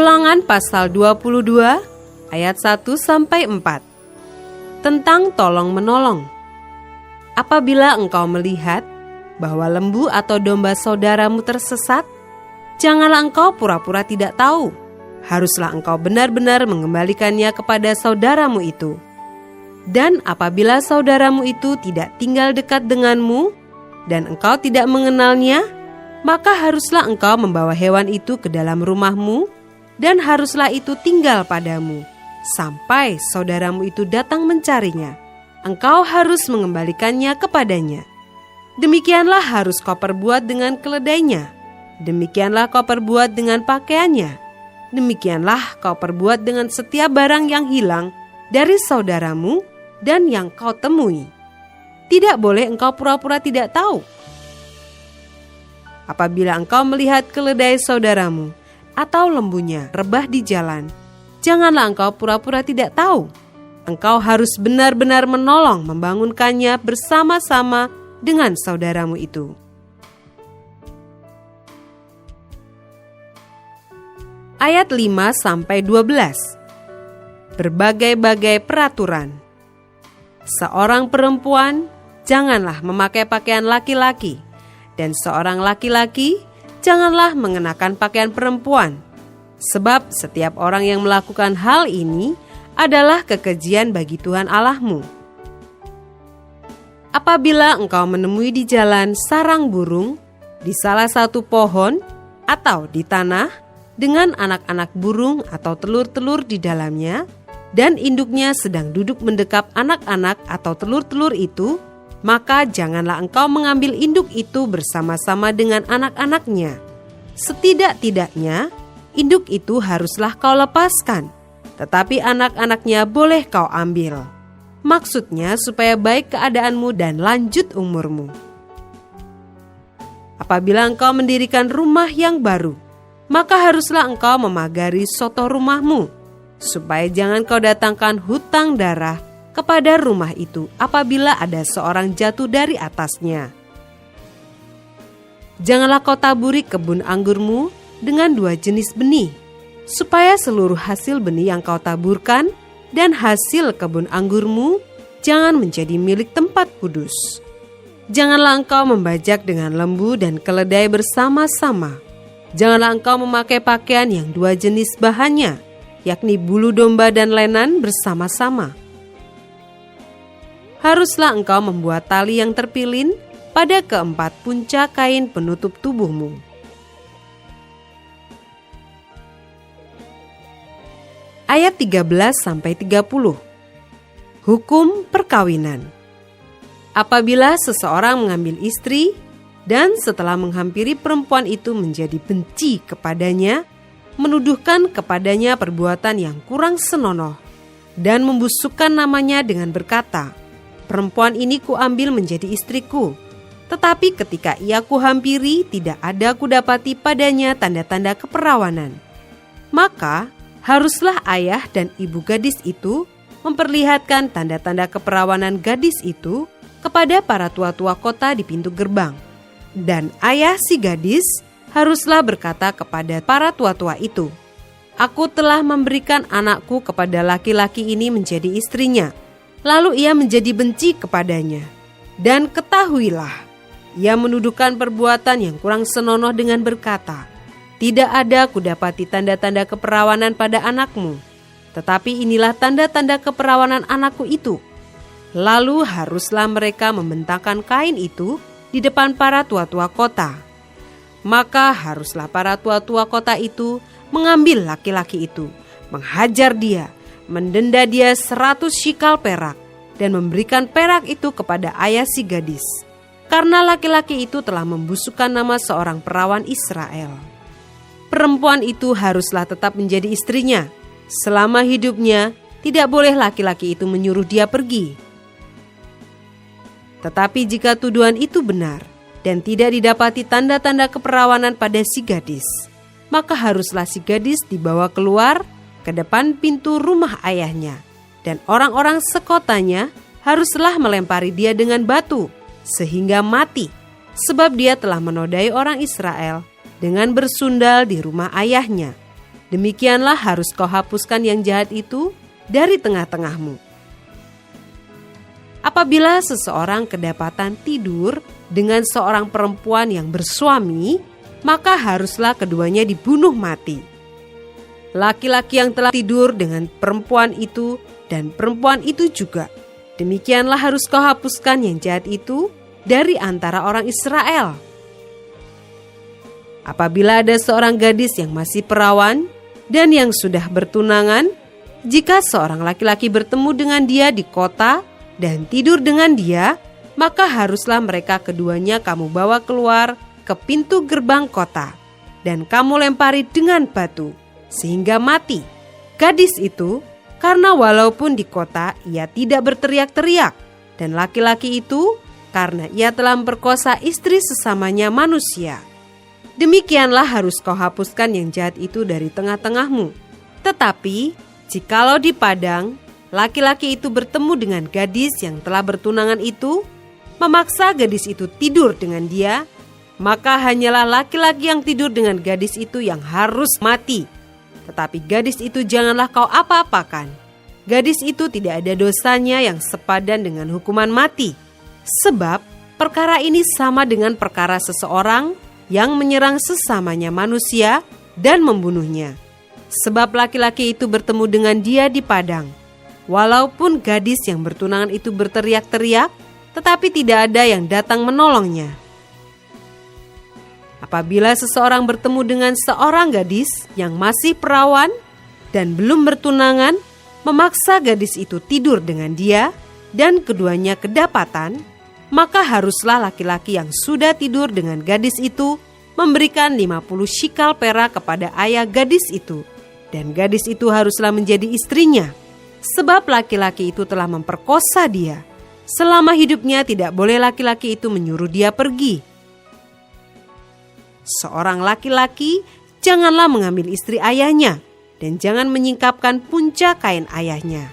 Ulangan pasal 22 ayat 1-4 tentang tolong-menolong. Apabila engkau melihat bahwa lembu atau domba saudaramu tersesat, janganlah engkau pura-pura tidak tahu. Haruslah engkau benar-benar mengembalikannya kepada saudaramu itu. Dan apabila saudaramu itu tidak tinggal dekat denganmu dan engkau tidak mengenalnya, maka haruslah engkau membawa hewan itu ke dalam rumahmu dan haruslah itu tinggal padamu sampai saudaramu itu datang mencarinya. Engkau harus mengembalikannya kepadanya. Demikianlah harus kau perbuat dengan keledainya. Demikianlah kau perbuat dengan pakaiannya. Demikianlah kau perbuat dengan setiap barang yang hilang dari saudaramu dan yang kau temui. Tidak boleh engkau pura-pura tidak tahu. Apabila engkau melihat keledai saudaramu atau lembunya rebah di jalan, janganlah engkau pura-pura tidak tahu. Engkau harus benar-benar menolong membangunkannya bersama-sama dengan saudaramu itu. Ayat 5-12. Berbagai-bagai peraturan. Seorang perempuan janganlah memakai pakaian laki-laki, dan seorang laki-laki janganlah mengenakan pakaian perempuan, sebab setiap orang yang melakukan hal ini adalah kekejian bagi Tuhan Allahmu. Apabila engkau menemui di jalan sarang burung, di salah satu pohon, atau di tanah, dengan anak-anak burung atau telur-telur di dalamnya, dan induknya sedang duduk mendekap anak-anak atau telur-telur itu, maka janganlah engkau mengambil induk itu bersama-sama dengan anak-anaknya. Setidak-tidaknya, induk itu haruslah kau lepaskan, tetapi anak-anaknya boleh kau ambil. Maksudnya supaya baik keadaanmu dan lanjut umurmu. Apabila engkau mendirikan rumah yang baru, maka haruslah engkau memagari soto rumahmu, supaya jangan kau datangkan hutang darah kepada rumah itu apabila ada seorang jatuh dari atasnya. Janganlah kau taburi kebun anggurmu dengan dua jenis benih, supaya seluruh hasil benih yang kau taburkan dan hasil kebun anggurmu jangan menjadi milik tempat kudus. Janganlah engkau membajak dengan lembu dan keledai bersama-sama. Janganlah engkau memakai pakaian yang dua jenis bahannya, yakni bulu domba dan lenan bersama-sama. Haruslah engkau membuat tali yang terpilin pada keempat puncak kain penutup tubuhmu. Ayat 13-30. Hukum perkawinan. Apabila seseorang mengambil istri dan setelah menghampiri perempuan itu menjadi benci kepadanya, menuduhkan kepadanya perbuatan yang kurang senonoh, dan membusukkan namanya dengan berkata, perempuan ini kuambil menjadi istriku, tetapi ketika ia kuhampiri tidak ada kudapati padanya tanda-tanda keperawanan. Maka haruslah ayah dan ibu gadis itu memperlihatkan tanda-tanda keperawanan gadis itu kepada para tua-tua kota di pintu gerbang. Dan ayah si gadis haruslah berkata kepada para tua-tua itu, aku telah memberikan anakku kepada laki-laki ini menjadi istrinya. Lalu ia menjadi benci kepadanya. Dan ketahuilah, ia menuduhkan perbuatan yang kurang senonoh dengan berkata, tidak ada kudapati tanda-tanda keperawanan pada anakmu, tetapi inilah tanda-tanda keperawanan anakku itu. Lalu haruslah mereka membentangkan kain itu di depan para tua-tua kota. Maka haruslah para tua-tua kota itu mengambil laki-laki itu, menghajar dia, mendenda dia 100 shikal perak, dan memberikan perak itu kepada ayah si gadis, karena laki-laki itu telah membusukkan nama seorang perawan Israel. Perempuan itu haruslah tetap menjadi istrinya. Selama hidupnya, tidak boleh laki-laki itu menyuruh dia pergi. Tetapi jika tuduhan itu benar, dan tidak didapati tanda-tanda keperawanan pada si gadis, maka haruslah si gadis dibawa keluar ke depan pintu rumah ayahnya, dan orang-orang sekotanya haruslah melempari dia dengan batu, sehingga mati, sebab dia telah menodai orang Israel dengan bersundal di rumah ayahnya. Demikianlah harus kau hapuskan yang jahat itu dari tengah-tengahmu. Apabila seseorang kedapatan tidur dengan seorang perempuan yang bersuami, maka haruslah keduanya dibunuh mati. Laki-laki yang telah tidur dengan perempuan itu dan perempuan itu juga, demikianlah harus kau hapuskan yang jahat itu dari antara orang Israel. Apabila ada seorang gadis yang masih perawan dan yang sudah bertunangan, jika seorang laki-laki bertemu dengan dia di kota dan tidur dengan dia, maka haruslah mereka keduanya kamu bawa keluar ke pintu gerbang kota dan kamu lempari dengan batu sehingga mati gadis itu, karena walaupun di kota ia tidak berteriak-teriak, dan laki-laki itu karena ia telah memperkosa istri sesamanya manusia. Demikianlah harus kau hapuskan yang jahat itu dari tengah-tengahmu. Tetapi jikalau di padang laki-laki itu bertemu dengan gadis yang telah bertunangan itu, memaksa gadis itu tidur dengan dia, maka hanyalah laki-laki yang tidur dengan gadis itu yang harus mati. Tetapi gadis itu janganlah kau apa-apakan. Gadis itu tidak ada dosanya yang sepadan dengan hukuman mati. Sebab perkara ini sama dengan perkara seseorang yang menyerang sesamanya manusia dan membunuhnya. Sebab laki-laki itu bertemu dengan dia di padang. Walaupun gadis yang bertunangan itu berteriak-teriak, tetapi tidak ada yang datang menolongnya. Apabila seseorang bertemu dengan seorang gadis yang masih perawan dan belum bertunangan, memaksa gadis itu tidur dengan dia, dan keduanya kedapatan, maka haruslah laki-laki yang sudah tidur dengan gadis itu memberikan 50 shikal perak kepada ayah gadis itu, dan gadis itu haruslah menjadi istrinya. Sebab laki-laki itu telah memperkosa dia. Selama hidupnya tidak boleh laki-laki itu menyuruh dia pergi. Seorang laki-laki janganlah mengambil istri ayahnya, dan jangan menyingkapkan punca kain ayahnya.